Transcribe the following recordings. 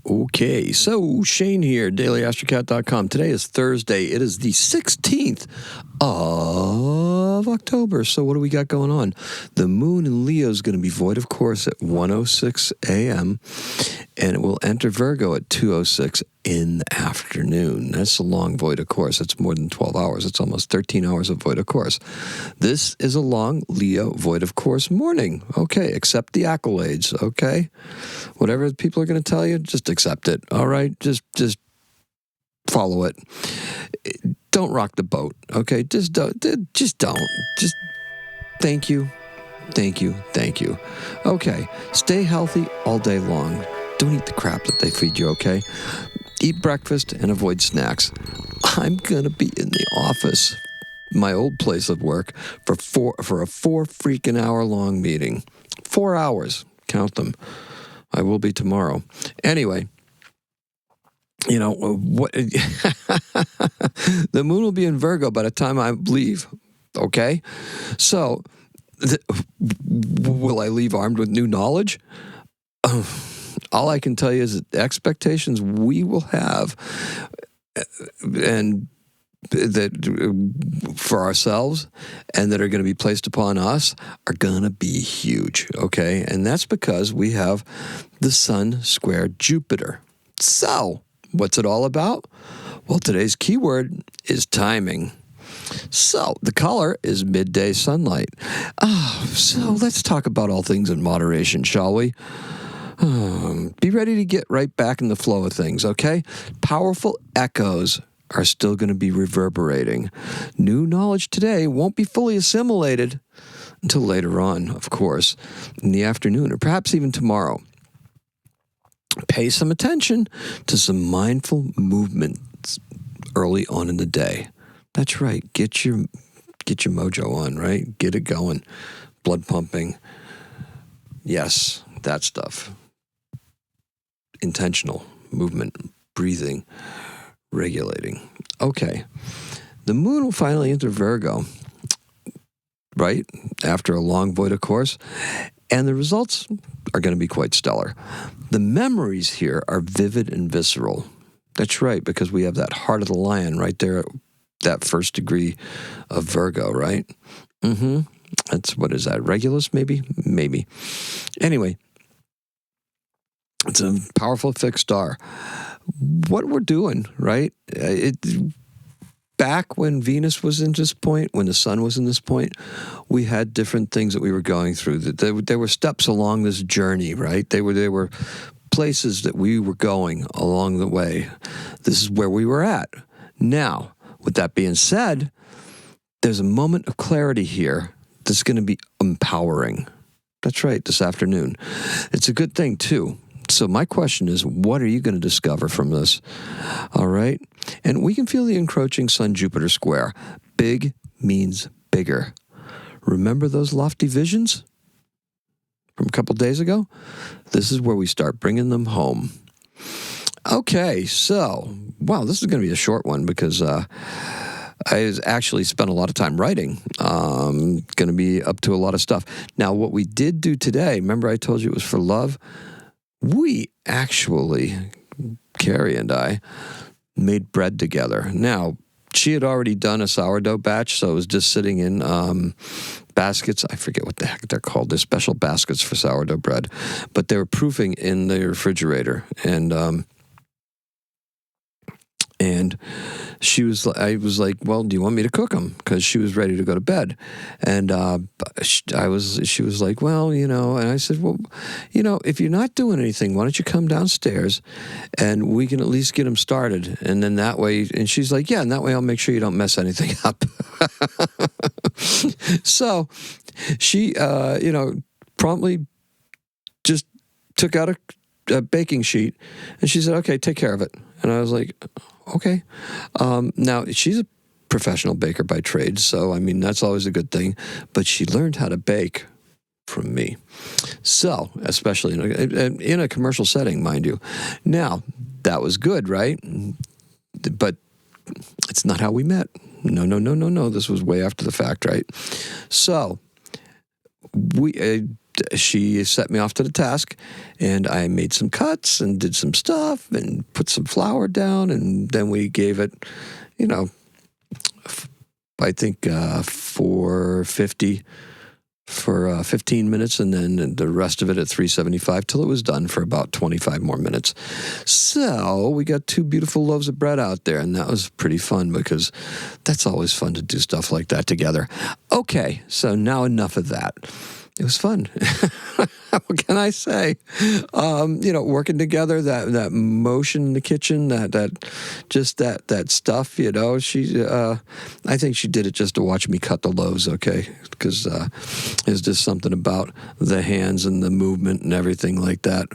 Okay, so Shane here, daily-astrocat.com. Today is Thursday. It is the 16th of October. So what do we got going on? The moon in Leo is going to be void of course at 1:06 a.m. and it will enter Virgo at 2:06 in the afternoon. That's a long void of course. It's more than 12 hours. It's almost 13 hours of void of course. This is a long Leo void of course morning. Okay, accept the accolades, okay? Whatever people are going to tell you, just accept it, all right? Just follow it. Don't rock the boat, okay? Just don't. Just thank you. Okay, stay healthy all day long. Don't eat the crap that they feed you, okay? Eat breakfast and avoid snacks. I'm going to be in the office, my old place of work, for a 4 freaking hour long meeting. 4 hours. Count them. I will be tomorrow. Anyway, you know, what? The moon will be in Virgo by the time I leave, okay? So, will I leave armed with new knowledge? All I can tell you is that the expectations we will have and that for ourselves and that are going to be placed upon us are going to be huge, okay? And that's because we have the sun square Jupiter. So, what's it all about? Well, today's keyword is timing. So, the color is midday sunlight. So let's talk about all things in moderation, shall we? Be ready to get right back in the flow of things, okay? Powerful echoes are still going to be reverberating. New knowledge today won't be fully assimilated until later on, of course, in the afternoon or perhaps even tomorrow. Pay some attention to some mindful movements early on in the day. That's right. Get your mojo on, right? Get it going. Blood pumping. Yes, that stuff. Intentional movement, breathing, regulating. Okay. The moon will finally enter Virgo, right? After a long void of course. And the results are going to be quite stellar. The memories here are vivid and visceral. That's right, because we have that heart of the lion right there at that first degree of Virgo, right? That's, what is that, Regulus maybe? Maybe. Anyway, it's a powerful fixed star. What we're doing, right? Back when Venus was in this point, when the sun was in this point, we had different things that we were going through. There were steps along this journey, right? They were places that we were going along the way. This is where we were at. Now, with that being said, there's a moment of clarity here that's going to be empowering. That's right, this afternoon. It's a good thing, too. So my question is, what are you going to discover from this? All right? And we can feel the encroaching Sun-Jupiter square. Big means bigger. Remember those lofty visions from a couple days ago? This is where we start bringing them home. Okay, so, wow, this is going to be a short one because I actually spent a lot of time writing. Going to be up to a lot of stuff. Now, what we did do today, remember I told you it was for love? We actually, Carrie and I, made bread together. Now, she had already done a sourdough batch, so it was just sitting in baskets. I forget what the heck they're called. They're special baskets for sourdough bread. But they were proofing in the refrigerator. And I was like, well, do you want me to cook them? Because she was ready to go to bed. And she was like, well, you know, and I said, well, you know, if you're not doing anything, why don't you come downstairs and we can at least get them started. And then that way, and she's like, yeah, and that way I'll make sure you don't mess anything up. So she, promptly just took out a baking sheet and she said, okay, take care of it. And I was like, okay. Now, she's a professional baker by trade, so, I mean, that's always a good thing. But she learned how to bake from me. So, especially in a commercial setting, mind you. Now, that was good, right? But it's not how we met. No. This was way after the fact, right? So, she set me off to the task, and I made some cuts and did some stuff and put some flour down, and then we gave it, I think $4.50 for 15 minutes, and then the rest of it at $3.75 till it was done for about 25 more minutes. So we got 2 beautiful loaves of bread out there, and that was pretty fun because that's always fun to do stuff like that together. Okay, so now enough of that. It was fun. What can I say? Working together, that motion in the kitchen, that stuff. I think she did it just to watch me cut the loaves. Okay, because there's just something about the hands and the movement and everything like that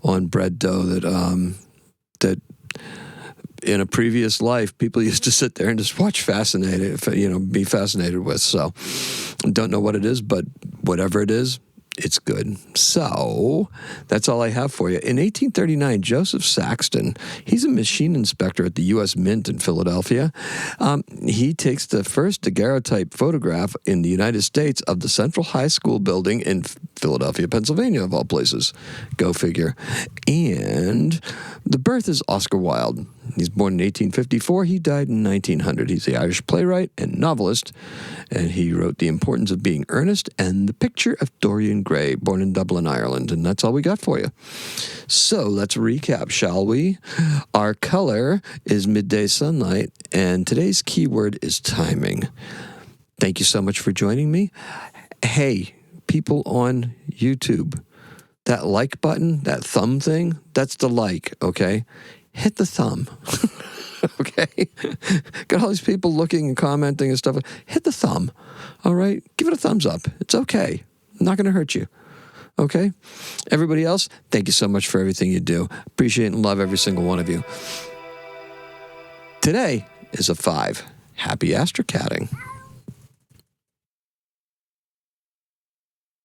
on bread dough that in a previous life, people used to sit there and just watch be fascinated with. So don't know what it is, but whatever it is, it's good. So that's all I have for you. In 1839, Joseph Saxton, he's a machine inspector at the U.S. Mint in Philadelphia. He takes the first daguerreotype photograph in the United States of the Central High School building in Philadelphia, Pennsylvania, of all places. Go figure. And the birth is Oscar Wilde. He's born in 1854. He died in 1900. He's the Irish playwright and novelist, and he wrote The Importance of Being Earnest and The Picture of Dorian Gray, born in Dublin, Ireland. And that's all we got for you. So let's recap, shall we? Our color is midday sunlight, and today's keyword is timing. Thank you so much for joining me. Hey, people on YouTube, that like button, that thumb thing, that's the like, okay? Hit the thumb, okay? Got all these people looking and commenting and stuff. Hit the thumb, all right? Give it a thumbs up. It's okay. I'm not going to hurt you, okay? Everybody else, thank you so much for everything you do. Appreciate and love every single one of you. Today is a 5. Happy astrocatting.